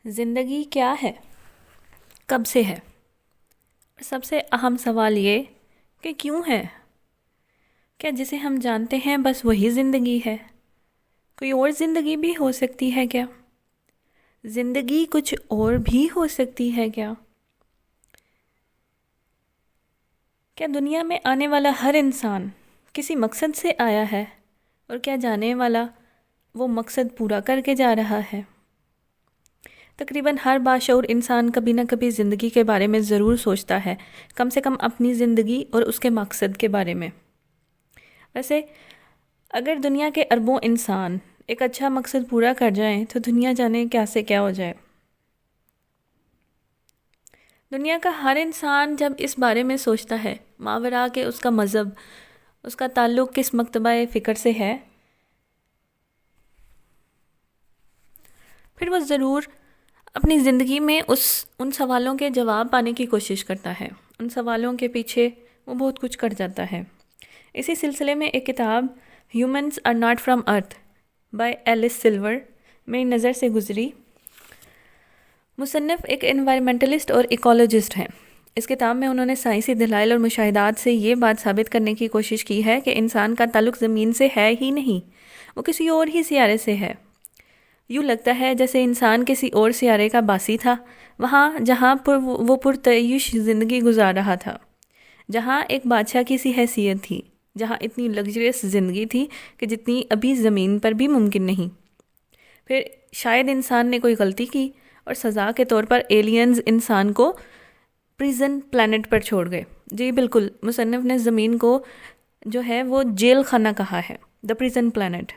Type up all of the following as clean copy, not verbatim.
زندگی کیا ہے؟ کب سے ہے؟ اور سب سے اہم سوال یہ کہ کیوں ہے؟ کیا جسے ہم جانتے ہیں بس وہی زندگی ہے؟ کوئی اور زندگی بھی ہو سکتی ہے کیا؟ زندگی کچھ اور بھی ہو سکتی ہے کیا؟ کیا دنیا میں آنے والا ہر انسان کسی مقصد سے آیا ہے اور کیا جانے والا وہ مقصد پورا کر کے جا رہا ہے؟ تقریباً ہر باشعور انسان کبھی نہ کبھی زندگی کے بارے میں ضرور سوچتا ہے، کم سے کم اپنی زندگی اور اس کے مقصد کے بارے میں۔ ویسے اگر دنیا کے اربوں انسان ایک اچھا مقصد پورا کر جائیں تو دنیا جانے کیا سے کیا ہو جائے۔ دنیا کا ہر انسان جب اس بارے میں سوچتا ہے ماورا کہ اس کا مذہب، اس کا تعلق کس مکتبہ فکر سے ہے، پھر وہ ضرور اپنی زندگی میں ان سوالوں کے جواب پانے کی کوشش کرتا ہے۔ ان سوالوں کے پیچھے وہ بہت کچھ کر جاتا ہے۔ اسی سلسلے میں ایک کتاب humans are not from earth by Ellis Silver میری نظر سے گزری۔ مصنف ایک انوائرمنٹلسٹ اور ایکولوجسٹ ہیں۔ اس کتاب میں انہوں نے سائنسی دلائل اور مشاہدات سے یہ بات ثابت کرنے کی کوشش کی ہے کہ انسان کا تعلق زمین سے ہے ہی نہیں، وہ کسی اور ہی سیارے سے ہے۔ یوں لگتا ہے جیسے انسان کسی اور سیارے کا باسی تھا، وہاں جہاں پر وہ پرتعیش زندگی گزار رہا تھا، جہاں ایک بادشاہ کی سی حیثیت تھی، جہاں اتنی لگژریس زندگی تھی کہ جتنی ابھی زمین پر بھی ممکن نہیں۔ پھر شاید انسان نے کوئی غلطی کی اور سزا کے طور پر ایلینز انسان کو پریزن پلانٹ پر چھوڑ گئے۔ جی بالکل، مصنف نے زمین کو جو ہے وہ جیل خانہ کہا ہے، دا پریزن پلانٹ۔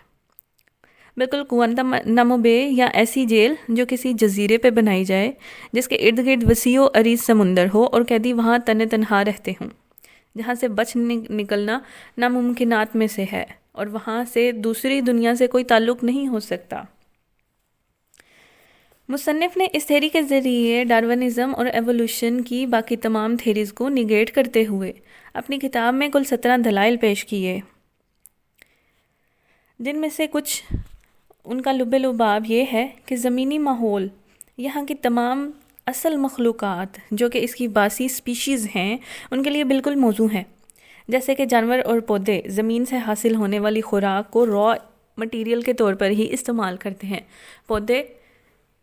بالکل گوانتانامو بے یا ایسی جیل جو کسی جزیرے پہ بنائی جائے، جس کے ارد گرد وسیع و عریض سمندر ہو اور قیدی وہاں تنہا رہتے ہوں، جہاں سے بچ نکلنا ناممکنات میں سے ہے اور وہاں سے دوسری دنیا سے کوئی تعلق نہیں ہو سکتا۔ مصنف نے اس تھیری کے ذریعے ڈارونزم اور ایوولوشن کی باقی تمام تھیریز کو نیگیٹ کرتے ہوئے اپنی کتاب میں کل 17 دلائل پیش کیے، جن میں سے کچھ ان کا لب لباب یہ ہے کہ زمینی ماحول، یہاں کی تمام اصل مخلوقات جو کہ اس کی باسی سپیشیز ہیں، ان کے لیے بالکل موزوں ہے۔ جیسے کہ جانور اور پودے زمین سے حاصل ہونے والی خوراک کو را مٹیریل کے طور پر ہی استعمال کرتے ہیں، پودے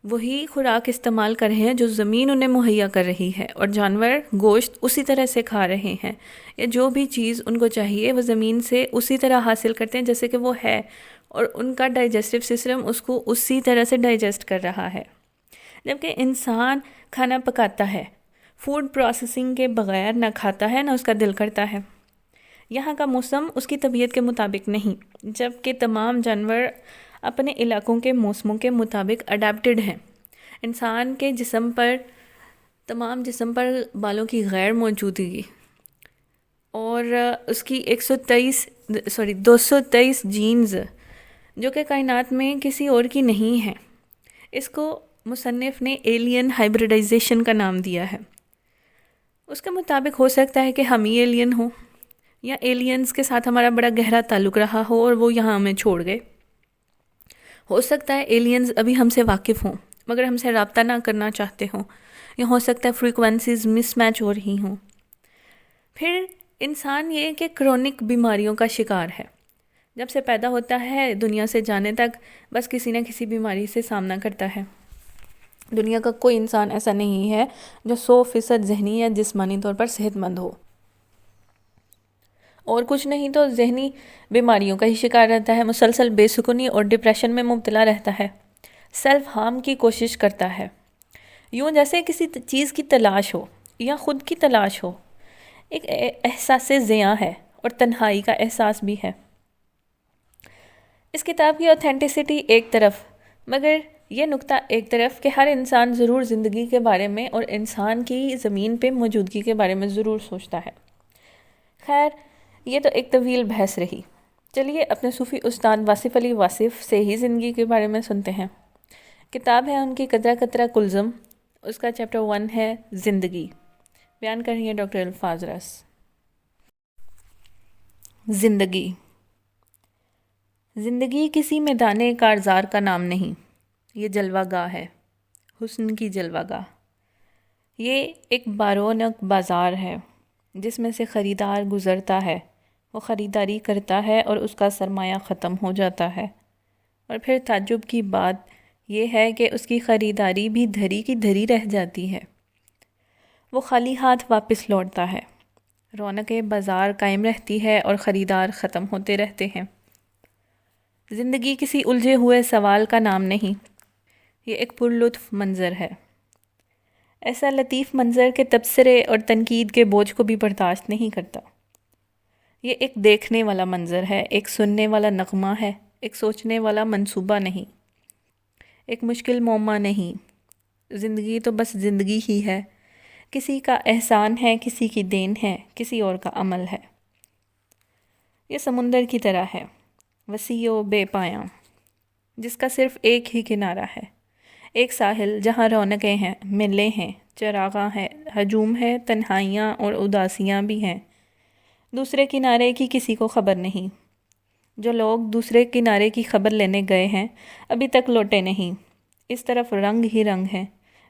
وہی خوراک استعمال کر رہے ہیں جو زمین انہیں مہیا کر رہی ہے، اور جانور گوشت اسی طرح سے کھا رہے ہیں، یا جو بھی چیز ان کو چاہیے وہ زمین سے اسی طرح حاصل کرتے ہیں جیسے کہ وہ ہے، اور ان کا ڈائجسٹو سسٹم اس کو اسی طرح سے ڈائجسٹ کر رہا ہے۔ جبکہ انسان کھانا پکاتا ہے، فوڈ پروسیسنگ کے بغیر نہ کھاتا ہے نہ اس کا دل کرتا ہے۔ یہاں کا موسم اس کی طبیعت کے مطابق نہیں، جبکہ تمام جانور اپنے علاقوں کے موسموں کے مطابق اڈیپٹڈ ہیں۔ انسان کے تمام جسم پر بالوں کی غیر موجودگی اور اس کی 223 جینز جو کہ کائنات میں کسی اور کی نہیں ہے، اس کو مصنف نے ایلین ہائبریڈائزیشن کا نام دیا ہے۔ اس کے مطابق ہو سکتا ہے کہ ہم ہی ایلین ہوں، یا ایلینز کے ساتھ ہمارا بڑا گہرا تعلق رہا ہو اور وہ یہاں ہمیں چھوڑ گئے۔ ہو سکتا ہے ایلینز ابھی ہم سے واقف ہوں مگر ہم سے رابطہ نہ کرنا چاہتے ہوں، یا ہو سکتا ہے فریکوینسیز مس میچ ہو رہی ہوں۔ پھر انسان یہ کہ کرونک بیماریوں کا شکار ہے، جب سے پیدا ہوتا ہے دنیا سے جانے تک بس کسی نہ کسی بیماری سے سامنا کرتا ہے۔ دنیا کا کوئی انسان ایسا نہیں ہے جو 100% ذہنی یا جسمانی طور پر صحت مند ہو، اور کچھ نہیں تو ذہنی بیماریوں کا ہی شکار رہتا ہے، مسلسل بے سکونی اور ڈپریشن میں مبتلا رہتا ہے، سیلف ہارم کی کوشش کرتا ہے، یوں جیسے کسی چیز کی تلاش ہو یا خود کی تلاش ہو۔ ایک احساس زیاں ہے اور تنہائی کا احساس بھی ہے۔ اس کتاب کی اوتھینٹسٹی ایک طرف، مگر یہ نقطہ ایک طرف کہ ہر انسان ضرور زندگی کے بارے میں اور انسان کی زمین پہ موجودگی کے بارے میں ضرور سوچتا ہے۔ خیر، یہ تو ایک طویل بحث رہی۔ چلیے اپنے صوفی استاد واصف علی واصف سے ہی زندگی کے بارے میں سنتے ہیں۔ کتاب ہے ان کی قطرہ قطرہ کلزم، اس کا چیپٹر 1 ہے زندگی۔ بیان کر رہی ہے ڈاکٹر الفاظ رس۔ زندگی کسی میدان کارزار کا نام نہیں، یہ جلوہ گاہ ہے، حسن کی جلوہ گاہ۔ یہ ایک بارونق بازار ہے جس میں سے خریدار گزرتا ہے، وہ خریداری کرتا ہے اور اس کا سرمایہ ختم ہو جاتا ہے، اور پھر تعجب کی بات یہ ہے کہ اس کی خریداری بھی دھری کی دھری رہ جاتی ہے۔ وہ خالی ہاتھ واپس لوٹتا ہے۔ رونق بازار قائم رہتی ہے اور خریدار ختم ہوتے رہتے ہیں۔ زندگی کسی الجھے ہوئے سوال کا نام نہیں، یہ ایک پرلطف منظر ہے، ایسا لطیف منظر کہ تبصرے اور تنقید کے بوجھ کو بھی برداشت نہیں کرتا۔ یہ ایک دیکھنے والا منظر ہے، ایک سننے والا نغمہ ہے، ایک سوچنے والا منصوبہ نہیں، ایک مشکل معمہ نہیں۔ زندگی تو بس زندگی ہی ہے، کسی کا احسان ہے، کسی کی دین ہے، کسی اور کا عمل ہے۔ یہ سمندر کی طرح ہے، وسیع و بے پایاں، جس کا صرف ایک ہی کنارہ ہے، ایک ساحل جہاں رونقیں ہیں، میلے ہیں، چراغاں ہیں، ہجوم ہے، تنہائیاں اور اداسیاں بھی ہیں۔ دوسرے کنارے کی کسی کو خبر نہیں۔ جو لوگ دوسرے کنارے کی خبر لینے گئے ہیں ابھی تک لوٹے نہیں۔ اس طرف رنگ ہی رنگ ہے،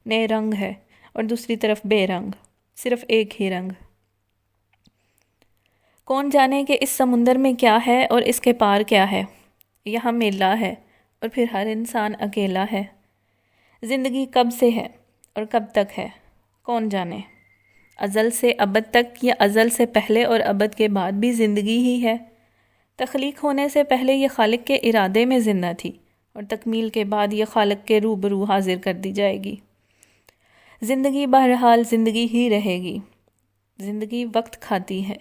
نئے رنگ ہے، اور دوسری طرف بے رنگ، صرف ایک ہی رنگ۔ کون جانے کہ اس سمندر میں کیا ہے اور اس کے پار کیا ہے۔ یہاں میلہ ہے اور پھر ہر انسان اکیلا ہے۔ زندگی کب سے ہے اور کب تک ہے، کون جانے۔ ازل سے ابد تک یا ازل سے پہلے اور ابد کے بعد بھی زندگی ہی ہے۔ تخلیق ہونے سے پہلے یہ خالق کے ارادے میں زندہ تھی، اور تکمیل کے بعد یہ خالق کے روبرو حاضر کر دی جائے گی۔ زندگی بہرحال زندگی ہی رہے گی۔ زندگی وقت کھاتی ہے،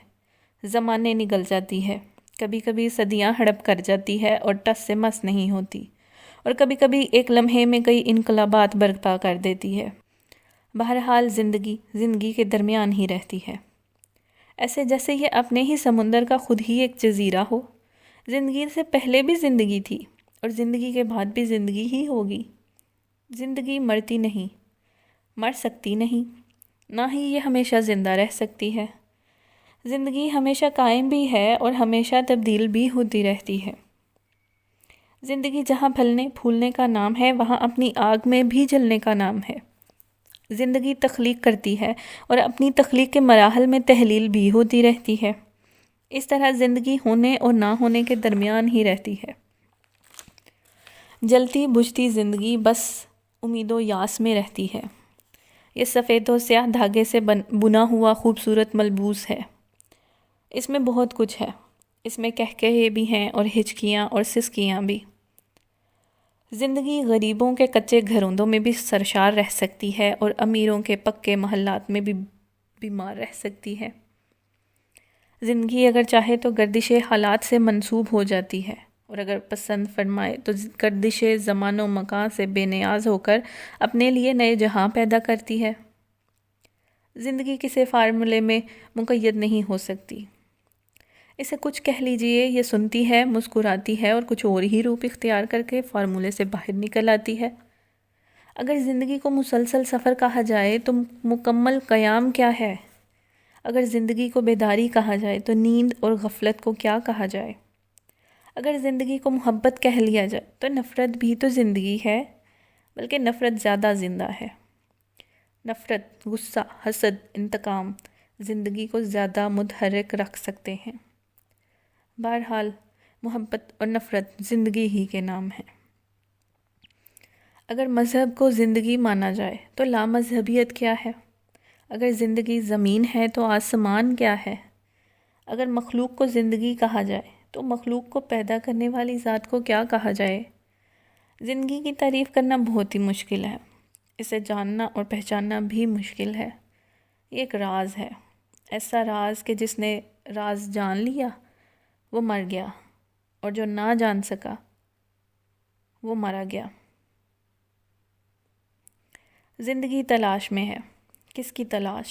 زمانے نگل جاتی ہے، کبھی کبھی صدیاں ہڑپ کر جاتی ہے اور ٹس سے مس نہیں ہوتی، اور کبھی کبھی ایک لمحے میں کئی انقلابات برپا کر دیتی ہے۔ بہرحال زندگی زندگی کے درمیان ہی رہتی ہے، ایسے جیسے یہ اپنے ہی سمندر کا خود ہی ایک جزیرہ ہو۔ زندگی سے پہلے بھی زندگی تھی اور زندگی کے بعد بھی زندگی ہی ہوگی۔ زندگی مرتی نہیں، مر سکتی نہیں، نہ ہی یہ ہمیشہ زندہ رہ سکتی ہے۔ زندگی ہمیشہ قائم بھی ہے اور ہمیشہ تبدیل بھی ہوتی رہتی ہے۔ زندگی جہاں پھلنے پھولنے کا نام ہے، وہاں اپنی آگ میں بھی جلنے کا نام ہے۔ زندگی تخلیق کرتی ہے اور اپنی تخلیق کے مراحل میں تحلیل بھی ہوتی رہتی ہے۔ اس طرح زندگی ہونے اور نہ ہونے کے درمیان ہی رہتی ہے۔ جلتی بجھتی زندگی بس امید و یاس میں رہتی ہے۔ یہ سفید و سیاہ دھاگے سے بنا ہوا خوبصورت ملبوس ہے۔ اس میں بہت کچھ ہے، اس میں کہکہے بھی ہیں اور ہچکیاں اور سسکیاں بھی۔ زندگی غریبوں کے کچے گھروندوں میں بھی سرشار رہ سکتی ہے اور امیروں کے پکے محلات میں بھی بیمار رہ سکتی ہے۔ زندگی اگر چاہے تو گردش حالات سے منسوب ہو جاتی ہے، اور اگر پسند فرمائے تو گردش زمان و مکان سے بے نیاز ہو کر اپنے لیے نئے جہاں پیدا کرتی ہے۔ زندگی کسی فارمولے میں مقید نہیں ہو سکتی۔ اسے کچھ کہہ لیجئے، یہ سنتی ہے، مسکراتی ہے اور کچھ اور ہی روپ اختیار کر کے فارمولے سے باہر نکل آتی ہے۔ اگر زندگی کو مسلسل سفر کہا جائے تو مکمل قیام کیا ہے؟ اگر زندگی کو بیداری کہا جائے تو نیند اور غفلت کو کیا کہا جائے؟ اگر زندگی کو محبت کہہ لیا جائے تو نفرت بھی تو زندگی ہے، بلکہ نفرت زیادہ زندہ ہے۔ نفرت، غصہ، حسد، انتقام زندگی کو زیادہ متحرک رکھ سکتے ہیں۔ بہرحال محبت اور نفرت زندگی ہی کے نام ہیں۔ اگر مذہب کو زندگی مانا جائے تو لامذہبیت کیا ہے؟ اگر زندگی زمین ہے تو آسمان کیا ہے؟ اگر مخلوق کو زندگی کہا جائے تو مخلوق کو پیدا کرنے والی ذات کو کیا کہا جائے؟ زندگی کی تعریف کرنا بہت ہی مشکل ہے، اسے جاننا اور پہچاننا بھی مشکل ہے۔ یہ ایک راز ہے، ایسا راز کہ جس نے راز جان لیا وہ مر گیا، اور جو نہ جان سکا وہ مارا گیا۔ زندگی تلاش میں ہے۔ کس کی تلاش؟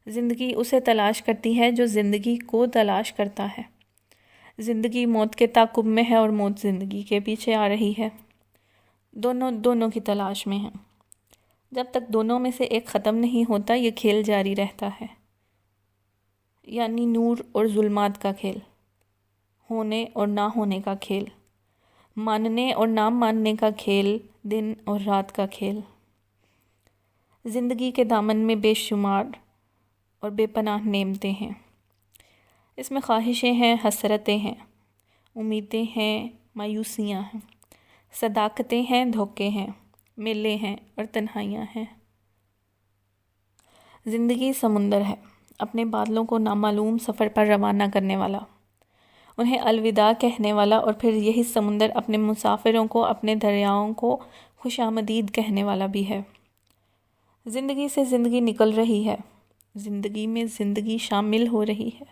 زندگی اسے تلاش کرتی ہے جو زندگی کو تلاش کرتا ہے۔ زندگی موت کے تعاقب میں ہے اور موت زندگی کے پیچھے آ رہی ہے۔ دونوں کی تلاش میں ہیں۔ جب تک دونوں میں سے ایک ختم نہیں ہوتا یہ کھیل جاری رہتا ہے، یعنی نور اور ظلمات کا کھیل، ہونے اور نہ ہونے کا کھیل، ماننے اور نہ ماننے کا کھیل، دن اور رات کا کھیل۔ زندگی کے دامن میں بے شمار اور بے پناہ نعمتیں ہیں۔ اس میں خواہشیں ہیں، حسرتیں ہیں، امیدیں ہیں، مایوسیاں ہیں، صداقتیں ہیں، دھوکے ہیں، میلے ہیں اور تنہائیاں ہیں۔ زندگی سمندر ہے، اپنے بادلوں کو نامعلوم سفر پر روانہ کرنے والا، انہیں الوداع کہنے والا، اور پھر یہی سمندر اپنے مسافروں کو، اپنے دریاؤں کو خوش آمدید کہنے والا بھی ہے۔ زندگی سے زندگی نکل رہی ہے، زندگی میں زندگی شامل ہو رہی ہے،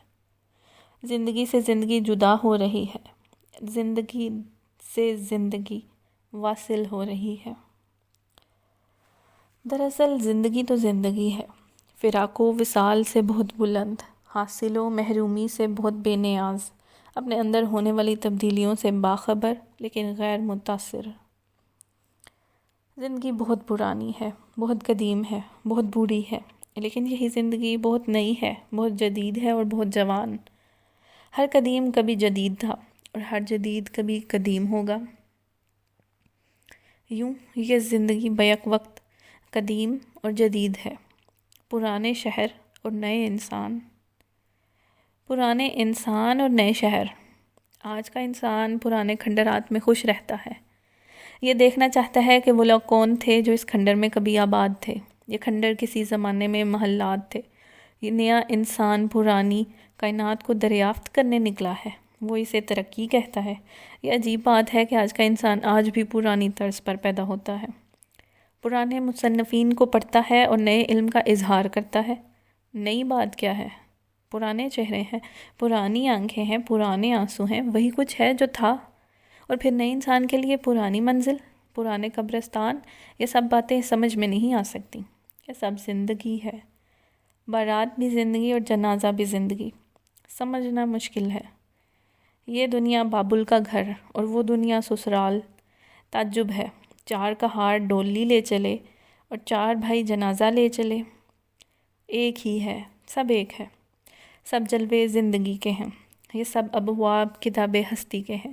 زندگی سے زندگی جدا ہو رہی ہے، زندگی سے زندگی واصل ہو رہی ہے۔ دراصل زندگی تو زندگی ہے، فراق و وصال سے بہت بلند، حاصل و محرومی سے بہت بے نیاز، اپنے اندر ہونے والی تبدیلیوں سے باخبر لیکن غیر متاثر۔ زندگی بہت پرانی ہے، بہت قدیم ہے، بہت بوڑھی ہے، لیکن یہی زندگی بہت نئی ہے، بہت جدید ہے اور بہت جوان۔ ہر قدیم کبھی جدید تھا اور ہر جدید کبھی قدیم ہوگا۔ یوں یہ زندگی بیک وقت قدیم اور جدید ہے، پرانے شہر اور نئے انسان، پرانے انسان اور نئے شہر۔ آج کا انسان پرانے کھنڈرات میں خوش رہتا ہے، یہ دیکھنا چاہتا ہے کہ وہ لوگ کون تھے جو اس کھنڈر میں کبھی آباد تھے۔ یہ کھنڈر کسی زمانے میں محلات تھے۔ یہ نیا انسان پرانی کائنات کو دریافت کرنے نکلا ہے، وہ اسے ترقی کہتا ہے۔ یہ عجیب بات ہے کہ آج کا انسان آج بھی پرانی طرز پر پیدا ہوتا ہے، پرانے مصنفین کو پڑھتا ہے اور نئے علم کا اظہار کرتا ہے۔ نئی بات کیا ہے؟ پرانے چہرے ہیں، پرانی آنکھیں ہیں، پرانے آنسو ہیں، وہی کچھ ہے جو تھا۔ اور پھر نئے انسان کے لیے پرانی منزل، پرانے قبرستان، یہ سب باتیں سمجھ میں نہیں آ سکتی۔ یہ سب زندگی ہے، بارات بھی زندگی اور جنازہ بھی زندگی، سمجھنا مشکل ہے۔ یہ دنیا بابل کا گھر اور وہ دنیا سسرال، تعجب ہے۔ چار کا ہار ڈولی لے چلے اور چار بھائی جنازہ لے چلے، ایک ہی ہے، سب ایک ہے، سب جلوے زندگی کے ہیں، یہ سب ابواب کتاب ہستی کے ہیں،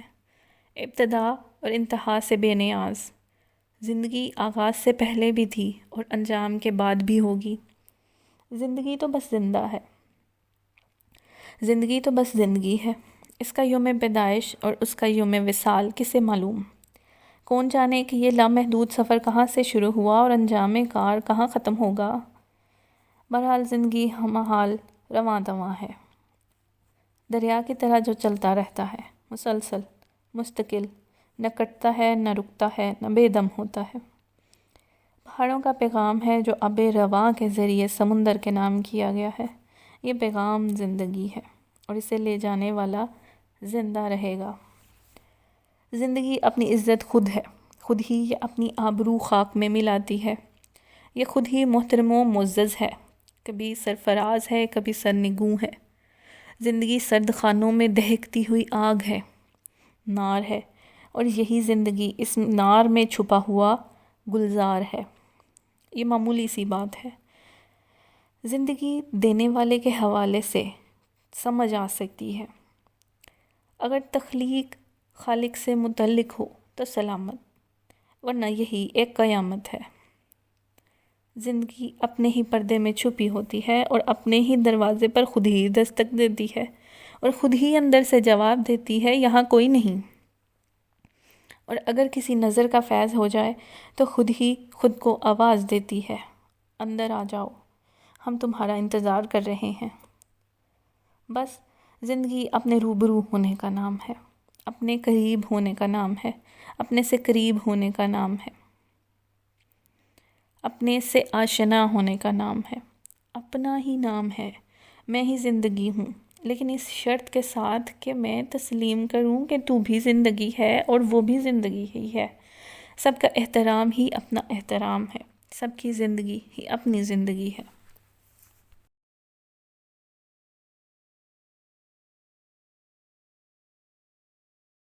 ابتدا اور انتہا سے بے نیاز۔ زندگی آغاز سے پہلے بھی تھی اور انجام کے بعد بھی ہوگی۔ زندگی تو بس زندہ ہے، زندگی تو بس زندگی ہے، اس کا یوم پیدائش اور اس کا یوم وصال کسے معلوم؟ کون جانے کہ یہ لامحدود سفر کہاں سے شروع ہوا اور انجام کار کہاں ختم ہوگا؟ بہرحال زندگی ہمہ حال رواں دواں ہے، دریا کی طرح جو چلتا رہتا ہے، مسلسل، مستقل، نہ کٹتا ہے، نہ رکتا ہے، نہ بے دم ہوتا ہے۔ پہاڑوں کا پیغام ہے جو آب رواں کے ذریعے سمندر کے نام کیا گیا ہے۔ یہ پیغام زندگی ہے اور اسے لے جانے والا زندہ رہے گا۔ زندگی اپنی عزت خود ہے، خود ہی یہ اپنی آبرو خاک میں ملاتی ہے، یہ خود ہی محترم و معزز ہے، کبھی سرفراز ہے، کبھی سرنگوں ہے۔ زندگی سرد خانوں میں دہکتی ہوئی آگ ہے، نار ہے، اور یہی زندگی اس نار میں چھپا ہوا گلزار ہے۔ یہ معمولی سی بات ہے، زندگی دینے والے کے حوالے سے سمجھ آ سکتی ہے۔ اگر تخلیق خالق سے متعلق ہو تو سلامت، ورنہ یہی ایک قیامت ہے۔ زندگی اپنے ہی پردے میں چھپی ہوتی ہے اور اپنے ہی دروازے پر خود ہی دستک دیتی ہے اور خود ہی اندر سے جواب دیتی ہے یہاں کوئی نہیں۔ اور اگر کسی نظر کا فیض ہو جائے تو خود ہی خود کو آواز دیتی ہے، اندر آ جاؤ، ہم تمہارا انتظار کر رہے ہیں۔ بس زندگی اپنے روبرو ہونے کا نام ہے، اپنے قریب ہونے کا نام ہے، اپنے سے قریب ہونے کا نام ہے، اپنے سے آشنا ہونے کا نام ہے، اپنا ہی نام ہے، میں ہی زندگی ہوں، لیکن اس شرط کے ساتھ کہ میں تسلیم کروں کہ تو بھی زندگی ہے اور وہ بھی زندگی ہی ہے۔ سب کا احترام ہی اپنا احترام ہے، سب کی زندگی ہی اپنی زندگی ہے۔